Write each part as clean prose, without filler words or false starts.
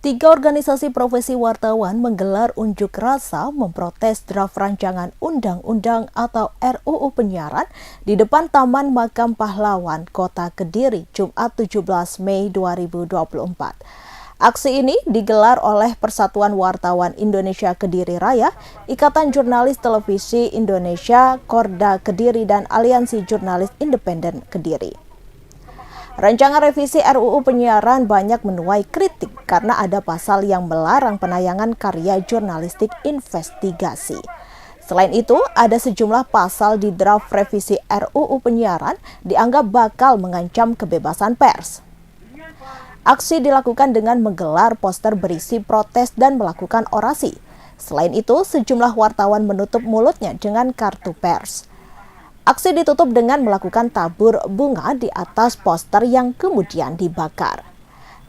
Tiga organisasi profesi wartawan menggelar unjuk rasa memprotes draft rancangan undang-undang atau RUU Penyiaran di depan Taman Makam Pahlawan, Kota Kediri, Jumat 17 Mei 2024. Aksi ini digelar oleh Persatuan Wartawan Indonesia Kediri Raya, Ikatan Jurnalis Televisi Indonesia, Korda Kediri, dan Aliansi Jurnalis Independen Kediri. Rancangan revisi RUU Penyiaran banyak menuai kritik karena ada pasal yang melarang penayangan karya jurnalistik investigasi. Selain itu, ada sejumlah pasal di draft revisi RUU Penyiaran dianggap bakal mengancam kebebasan pers. Aksi dilakukan dengan menggelar poster berisi protes dan melakukan orasi. Selain itu, sejumlah wartawan menutup mulutnya dengan kartu pers. Aksi ditutup dengan melakukan tabur bunga di atas poster yang kemudian dibakar.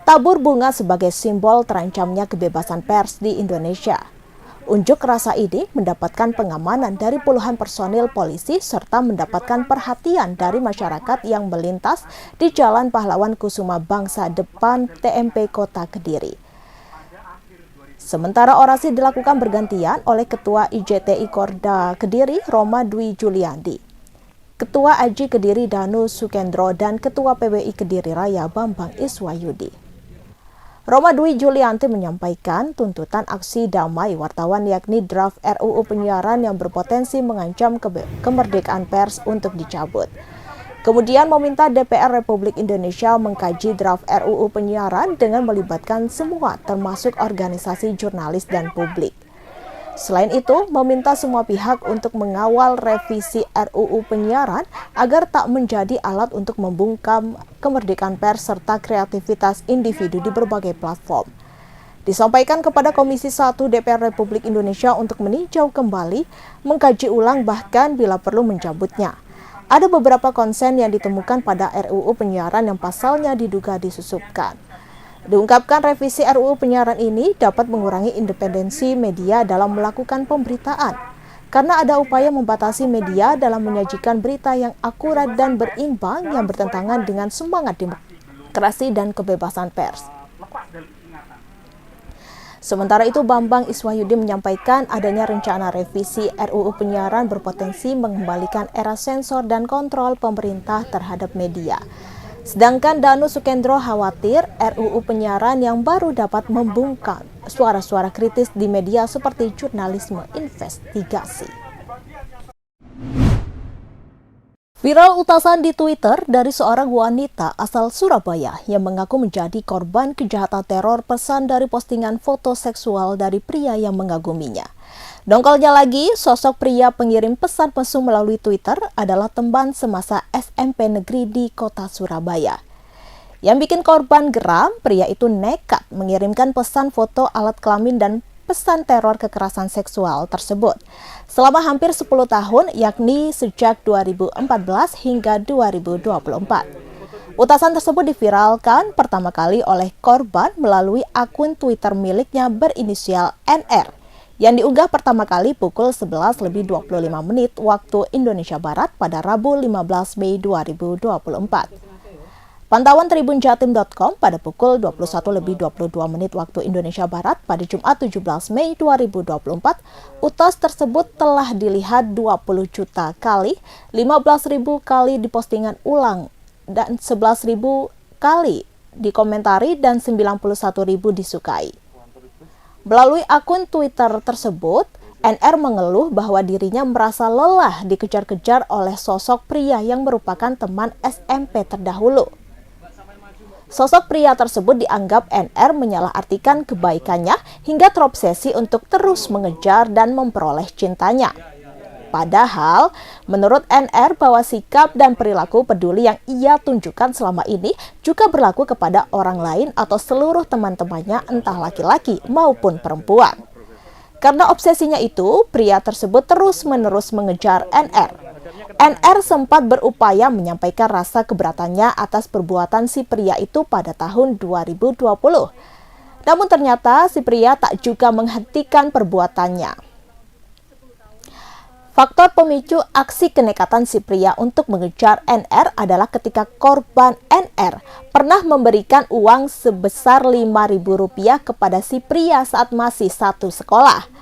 Tabur bunga sebagai simbol terancamnya kebebasan pers di Indonesia. Unjuk rasa ini mendapatkan pengamanan dari puluhan personil polisi serta mendapatkan perhatian dari masyarakat yang melintas di Jalan Pahlawan Kusuma Bangsa depan TMP Kota Kediri. Sementara orasi dilakukan bergantian oleh Ketua IJTI Korda Kediri Roma Dwi Juliandi, Ketua Aji Kediri Danu Sukendro, dan Ketua PWI Kediri Raya Bambang Iswayudi. Roma Dwi Julianti menyampaikan tuntutan aksi damai wartawan yakni draft RUU Penyiaran yang berpotensi mengancam kemerdekaan pers untuk dicabut. Kemudian meminta DPR Republik Indonesia mengkaji draft RUU Penyiaran dengan melibatkan semua termasuk organisasi jurnalis dan publik. Selain itu, meminta semua pihak untuk mengawal revisi RUU Penyiaran agar tak menjadi alat untuk membungkam kemerdekaan pers serta kreativitas individu di berbagai platform. Disampaikan kepada Komisi 1 DPR Republik Indonesia untuk meninjau kembali, mengkaji ulang, bahkan bila perlu mencabutnya. Ada beberapa konsen yang ditemukan pada RUU Penyiaran yang pasalnya diduga disusupkan. Diungkapkan revisi RUU Penyiaran ini dapat mengurangi independensi media dalam melakukan pemberitaan, karena ada upaya membatasi media dalam menyajikan berita yang akurat dan berimbang yang bertentangan dengan semangat demokrasi dan kebebasan pers. Sementara itu, Bambang Iswayudi menyampaikan adanya rencana revisi RUU Penyiaran berpotensi mengembalikan era sensor dan kontrol pemerintah terhadap media. Sedangkan Danu Sukendro khawatir RUU Penyiaran yang baru dapat membungkam suara-suara kritis di media seperti jurnalisme investigasi. Viral utasan di Twitter dari seorang wanita asal Surabaya yang mengaku menjadi korban kejahatan teror pesan dari postingan foto seksual dari pria yang mengaguminya. Dongkolnya lagi, sosok pria pengirim pesan mesum melalui Twitter adalah teman semasa SMP negeri di kota Surabaya. Yang bikin korban geram, pria itu nekat mengirimkan pesan foto alat kelamin dan pesan teror kekerasan seksual tersebut selama hampir 10 tahun, yakni sejak 2014 hingga 2024. Utasan tersebut diviralkan pertama kali oleh korban melalui akun Twitter miliknya berinisial NR yang diunggah pertama kali pukul 11.25 waktu Indonesia Barat pada Rabu 15 Mei 2024. Pantauan tribunjatim.com pada pukul 21.22 waktu Indonesia Barat pada Jumat 17 Mei 2024, utas tersebut telah dilihat 20 juta kali, 15.000 kali di postingan ulang, dan 11.000 kali dikomentari dan 91.000 disukai. Melalui akun Twitter tersebut, NR mengeluh bahwa dirinya merasa lelah dikejar-kejar oleh sosok pria yang merupakan teman SMP terdahulu. Sosok pria tersebut dianggap NR menyalahartikan kebaikannya hingga terobsesi untuk terus mengejar dan memperoleh cintanya. Padahal, menurut NR bahwa sikap dan perilaku peduli yang ia tunjukkan selama ini juga berlaku kepada orang lain atau seluruh teman-temannya, entah laki-laki maupun perempuan. Karena obsesinya itu, pria tersebut terus-menerus mengejar NR. NR sempat berupaya menyampaikan rasa keberatannya atas perbuatan si pria itu pada tahun 2020. Namun ternyata si pria tak juga menghentikan perbuatannya. Faktor pemicu aksi kenekatan si pria untuk mengejar NR adalah ketika korban NR pernah memberikan uang sebesar Rp5.000 kepada si pria saat masih satu sekolah.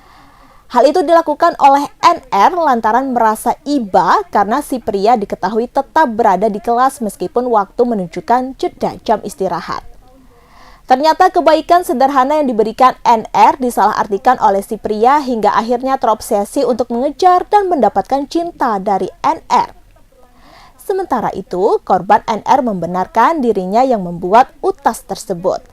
Hal itu dilakukan oleh NR lantaran merasa iba karena si pria diketahui tetap berada di kelas meskipun waktu menunjukkan jeda jam istirahat. Ternyata kebaikan sederhana yang diberikan NR disalahartikan oleh si pria hingga akhirnya terobsesi untuk mengejar dan mendapatkan cinta dari NR. Sementara itu, korban NR membenarkan dirinya yang membuat utas tersebut.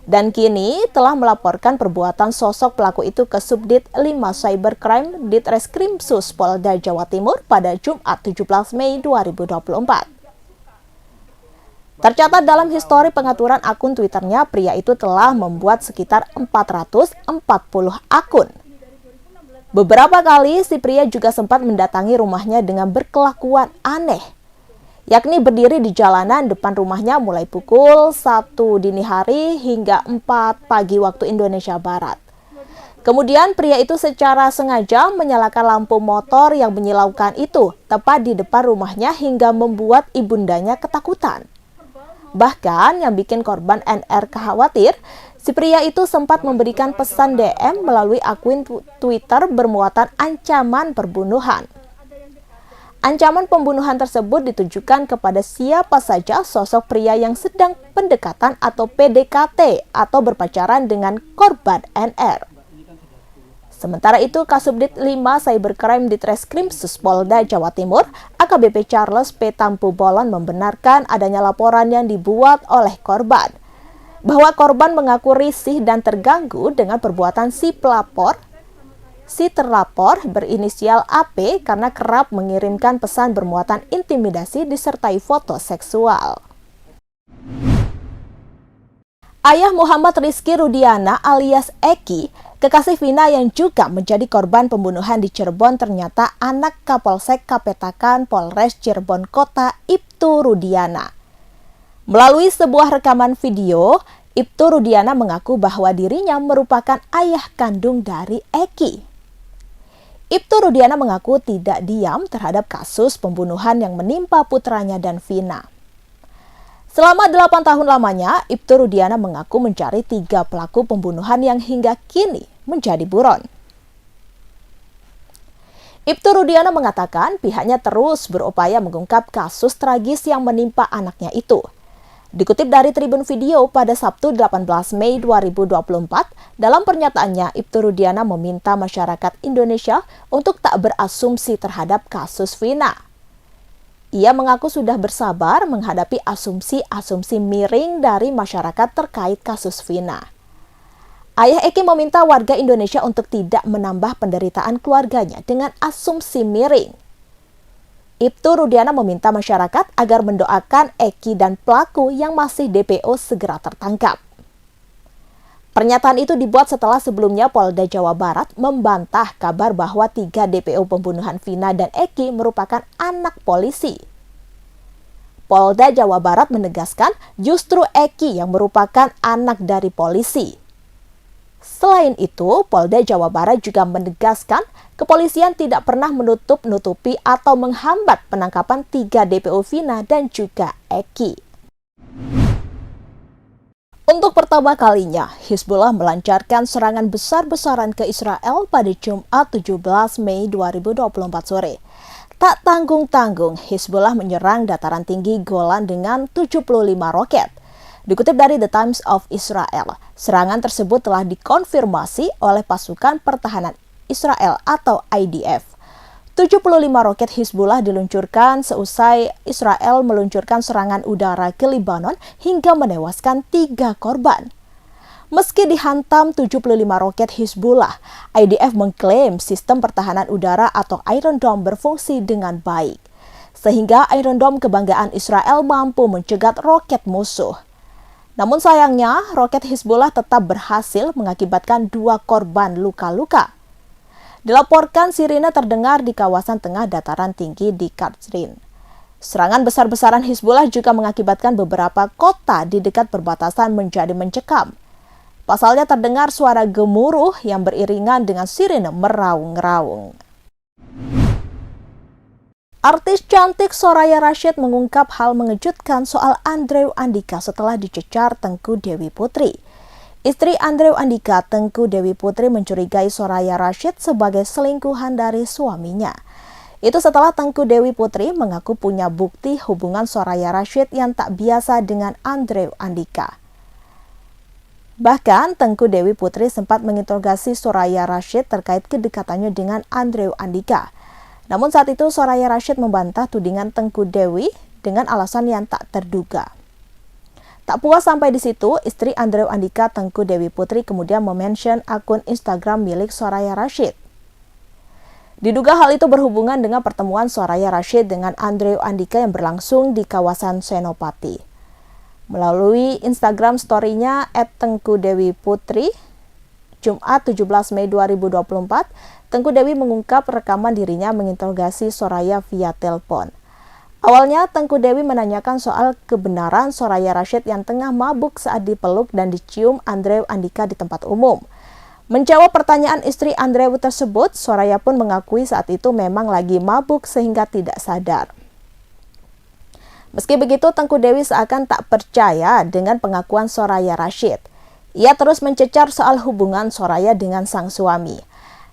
Dan kini telah melaporkan perbuatan sosok pelaku itu ke Subdit 5 Cybercrime Ditreskrimsus Polda Jawa Timur pada Jumat 17 Mei 2024. Tercatat dalam histori pengaturan akun Twitternya, pria itu telah membuat sekitar 440 akun. Beberapa kali si pria juga sempat mendatangi rumahnya dengan berkelakuan aneh, yakni berdiri di jalanan depan rumahnya mulai pukul 1 dini hari hingga 4 pagi waktu Indonesia Barat. Kemudian pria itu secara sengaja menyalakan lampu motor yang menyilaukan itu tepat di depan rumahnya hingga membuat ibundanya ketakutan. Bahkan yang bikin korban NR khawatir, si pria itu sempat memberikan pesan DM melalui akun Twitter bermuatan ancaman pembunuhan. Ancaman pembunuhan tersebut ditujukan kepada siapa saja sosok pria yang sedang pendekatan atau PDKT atau berpacaran dengan korban NR. Sementara itu, Kasubdit 5 Cybercrime Ditreskrimsus Polda Jawa Timur, AKBP Charles P. Tampu Bolon membenarkan adanya laporan yang dibuat oleh korban, bahwa korban mengaku risih dan terganggu dengan perbuatan si pelapor. Si terlapor berinisial AP karena kerap mengirimkan pesan bermuatan intimidasi disertai foto seksual. Ayah Muhammad Rizky Rudiana alias Eki, kekasih Vina yang juga menjadi korban pembunuhan di Cirebon, ternyata anak Kapolsek Kapetakan Polres Cirebon Kota, Ibtu Rudiana. Melalui sebuah rekaman video, Ibtu Rudiana mengaku bahwa dirinya merupakan ayah kandung dari Eki. Ibtu Rudiana mengaku tidak diam terhadap kasus pembunuhan yang menimpa putranya dan Vina. Selama 8 tahun lamanya, Ibtu Rudiana mengaku mencari 3 pelaku pembunuhan yang hingga kini menjadi buron. Ibtu Rudiana mengatakan pihaknya terus berupaya mengungkap kasus tragis yang menimpa anaknya itu. Dikutip dari Tribun Video pada Sabtu 18 Mei 2024, dalam pernyataannya Ibtu Rudiana meminta masyarakat Indonesia untuk tak berasumsi terhadap kasus Vina. Ia mengaku sudah bersabar menghadapi asumsi-asumsi miring dari masyarakat terkait kasus Vina. Ayah Eki meminta warga Indonesia untuk tidak menambah penderitaan keluarganya dengan asumsi miring. Ibtu Rudiana meminta masyarakat agar mendoakan Eki dan pelaku yang masih DPO segera tertangkap. Pernyataan itu dibuat setelah sebelumnya Polda Jawa Barat membantah kabar bahwa 3 DPO pembunuhan Vina dan Eki merupakan anak polisi. Polda Jawa Barat menegaskan justru Eki yang merupakan anak dari polisi. Selain itu, Polda Jawa Barat juga menegaskan kepolisian tidak pernah menutup-nutupi atau menghambat penangkapan 3 DPO Vina dan juga Eki. Untuk pertama kalinya, Hizbullah melancarkan serangan besar-besaran ke Israel pada Jumat 17 Mei 2024 sore. Tak tanggung-tanggung, Hizbullah menyerang dataran tinggi Golan dengan 75 roket. Dikutip dari The Times of Israel, serangan tersebut telah dikonfirmasi oleh pasukan pertahanan Israel atau IDF. 75 roket Hizbullah diluncurkan seusai Israel meluncurkan serangan udara ke Lebanon hingga menewaskan 3 korban. Meski dihantam 75 roket Hizbullah, IDF mengklaim sistem pertahanan udara atau Iron Dome berfungsi dengan baik. Sehingga Iron Dome kebanggaan Israel mampu mencegat roket musuh. Namun sayangnya, roket Hizbullah tetap berhasil mengakibatkan 2 korban luka-luka. Dilaporkan sirine terdengar di kawasan tengah dataran tinggi di Katsrin. Serangan besar-besaran Hizbullah juga mengakibatkan beberapa kota di dekat perbatasan menjadi mencekam. Pasalnya terdengar suara gemuruh yang beriringan dengan sirine meraung-raung. Artis cantik Soraya Rashid mengungkap hal mengejutkan soal Andrew Andika setelah dicecar Tengku Dewi Putri. Istri Andrew Andika, Tengku Dewi Putri, mencurigai Soraya Rashid sebagai selingkuhan dari suaminya. Itu setelah Tengku Dewi Putri mengaku punya bukti hubungan Soraya Rashid yang tak biasa dengan Andrew Andika. Bahkan Tengku Dewi Putri sempat menginterogasi Soraya Rashid terkait kedekatannya dengan Andrew Andika. Namun saat itu Soraya Rashid membantah tudingan Tengku Dewi dengan alasan yang tak terduga. Tak puas sampai di situ, istri Andrew Andika, Tengku Dewi Putri, kemudian memention akun Instagram milik Soraya Rashid. Diduga hal itu berhubungan dengan pertemuan Soraya Rashid dengan Andrew Andika yang berlangsung di kawasan Senopati. Melalui Instagram story-nya @tengkudewi_putri, Jumat 17 Mei 2024, Tengku Dewi mengungkap rekaman dirinya menginterogasi Soraya via telepon. Awalnya, Tengku Dewi menanyakan soal kebenaran Soraya Rashid yang tengah mabuk saat dipeluk dan dicium Andrew Andika di tempat umum. Menjawab pertanyaan istri Andrew tersebut, Soraya pun mengakui saat itu memang lagi mabuk sehingga tidak sadar. Meski begitu, Tengku Dewi seakan tak percaya dengan pengakuan Soraya Rashid. Ia terus mencecar soal hubungan Soraya dengan sang suami.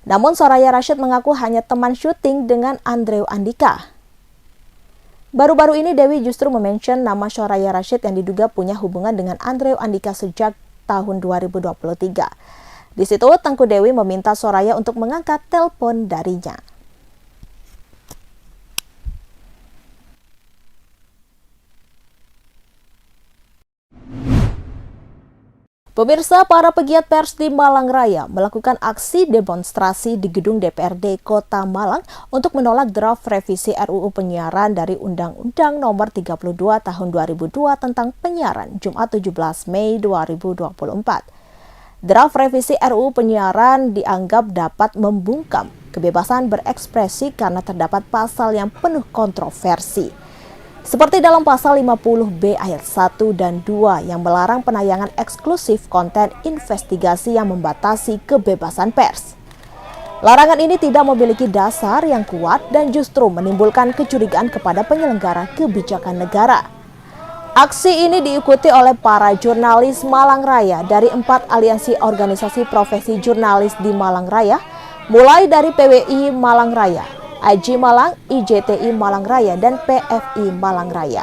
Namun Soraya Rashid mengaku hanya teman syuting dengan Andrew Andika. Baru-baru ini Dewi justru memention nama Soraya Rashid yang diduga punya hubungan dengan Andrew Andika sejak tahun 2023. Di situ Tengku Dewi meminta Soraya untuk mengangkat telepon darinya. Pemirsa, para pegiat pers di Malang Raya melakukan aksi demonstrasi di gedung DPRD Kota Malang untuk menolak draft revisi RUU Penyiaran dari Undang-Undang Nomor 32 Tahun 2002 tentang penyiaran Jumat 17 Mei 2024. Draft revisi RUU Penyiaran dianggap dapat membungkam kebebasan berekspresi karena terdapat pasal yang penuh kontroversi. Seperti dalam pasal 50B ayat 1 dan 2 yang melarang penayangan eksklusif konten investigasi yang membatasi kebebasan pers. Larangan ini tidak memiliki dasar yang kuat dan justru menimbulkan kecurigaan kepada penyelenggara kebijakan negara. Aksi ini diikuti oleh para jurnalis Malang Raya dari 4 aliansi organisasi profesi jurnalis di Malang Raya, mulai dari PWI Malang Raya, AJI Malang, IJTI Malang Raya, dan PFI Malang Raya.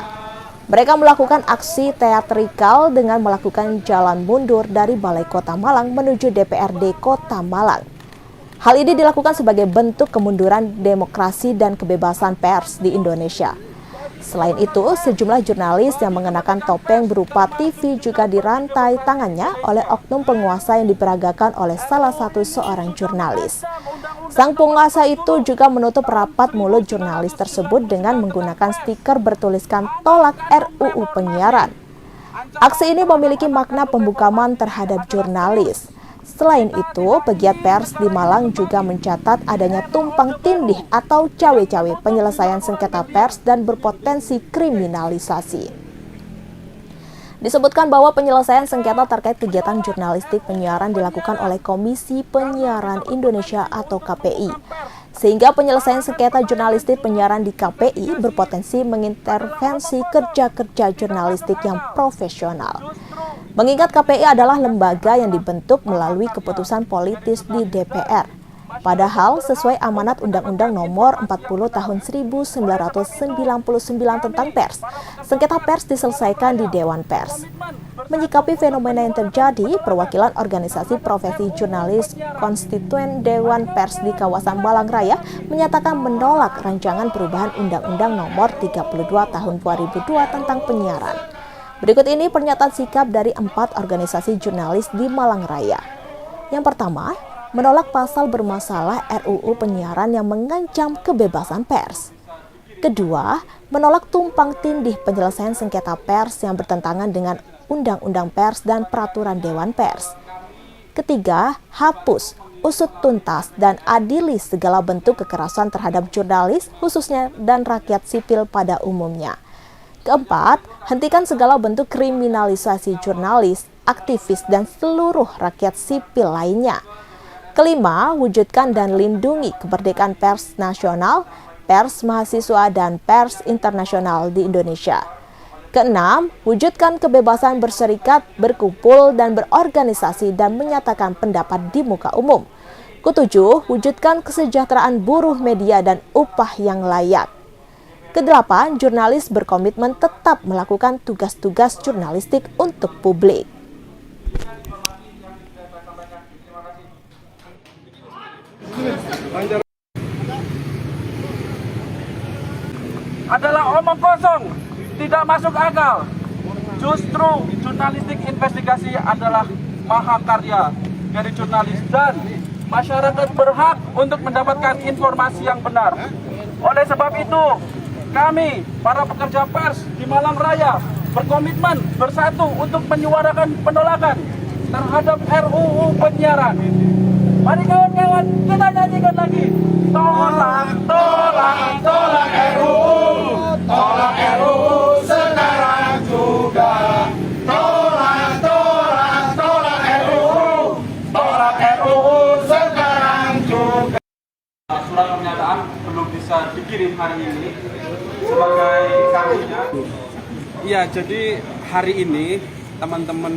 Mereka melakukan aksi teatrikal dengan melakukan jalan mundur dari Balai Kota Malang menuju DPRD Kota Malang. Hal ini dilakukan sebagai bentuk kemunduran demokrasi dan kebebasan pers di Indonesia. Selain itu, sejumlah jurnalis yang mengenakan topeng berupa TV juga dirantai tangannya oleh oknum penguasa yang diperagakan oleh salah satu seorang jurnalis. Sang penguasa itu juga menutup rapat mulut jurnalis tersebut dengan menggunakan stiker bertuliskan "Tolak RUU Penyiaran". Aksi ini memiliki makna pembungkaman terhadap jurnalis. Selain itu, pegiat pers di Malang juga mencatat adanya tumpang tindih atau cawe-cawe penyelesaian sengketa pers dan berpotensi kriminalisasi. Disebutkan bahwa penyelesaian sengketa terkait kegiatan jurnalistik penyiaran dilakukan oleh Komisi Penyiaran Indonesia atau KPI. Sehingga penyelesaian sengketa jurnalistik penyiaran di KPI berpotensi mengintervensi kerja-kerja jurnalistik yang profesional. Mengingat KPI adalah lembaga yang dibentuk melalui keputusan politis di DPR. Padahal sesuai amanat Undang-Undang Nomor 40 Tahun 1999 tentang pers, sengketa pers diselesaikan di Dewan Pers. Menyikapi fenomena yang terjadi, perwakilan organisasi profesi jurnalis konstituen Dewan Pers di kawasan Malang Raya menyatakan menolak rancangan perubahan Undang-Undang Nomor 32 Tahun 2002 tentang penyiaran. Berikut ini pernyataan sikap dari 4 organisasi jurnalis di Malang Raya. Yang pertama, menolak pasal bermasalah RUU Penyiaran yang mengancam kebebasan pers. Kedua, menolak tumpang tindih penyelesaian sengketa pers yang bertentangan dengan Undang-Undang Pers dan Peraturan Dewan Pers. Ketiga, hapus, usut tuntas, dan adili segala bentuk kekerasan terhadap jurnalis, khususnya dan rakyat sipil pada umumnya. Keempat, hentikan segala bentuk kriminalisasi jurnalis, aktivis, dan seluruh rakyat sipil lainnya. Kelima, wujudkan dan lindungi kemerdekaan pers nasional. pers mahasiswa dan pers internasional di Indonesia. Keenam, wujudkan kebebasan berserikat, berkumpul, dan berorganisasi dan menyatakan pendapat di muka umum. Ketujuh, wujudkan kesejahteraan buruh media dan upah yang layak. Kedelapan, jurnalis berkomitmen tetap melakukan tugas-tugas jurnalistik untuk publik. Adalah omong kosong, tidak masuk akal. Justru jurnalistik investigasi adalah mahakarya dari jurnalis dan masyarakat berhak untuk mendapatkan informasi yang benar. Oleh sebab itu, kami, para pekerja pers di Malang Raya, berkomitmen bersatu untuk menyuarakan penolakan terhadap RUU penyiaran. Mari kawan-kawan, kita nyanyikan lagi. Tolak, tolak, tolak RUU. Tolak RUU sekarang juga. Tolak, tolak, tolak RUU. Tolak RUU sekarang juga. Surat pernyataan belum bisa dikirim hari ini sebagai saksinya. Iya, jadi hari ini teman-teman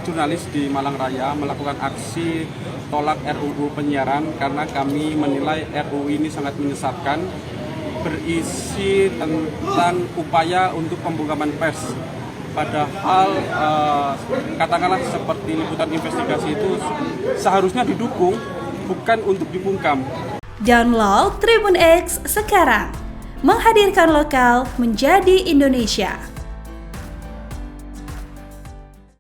jurnalis di Malang Raya melakukan aksi tolak RUU penyiaran karena kami menilai RUU ini sangat menyesatkan, berisi tentang upaya untuk pembungkaman pers. Padahal katakanlah seperti liputan investigasi itu seharusnya didukung, bukan untuk dibungkam. Download Tribun X sekarang, menghadirkan lokal menjadi Indonesia.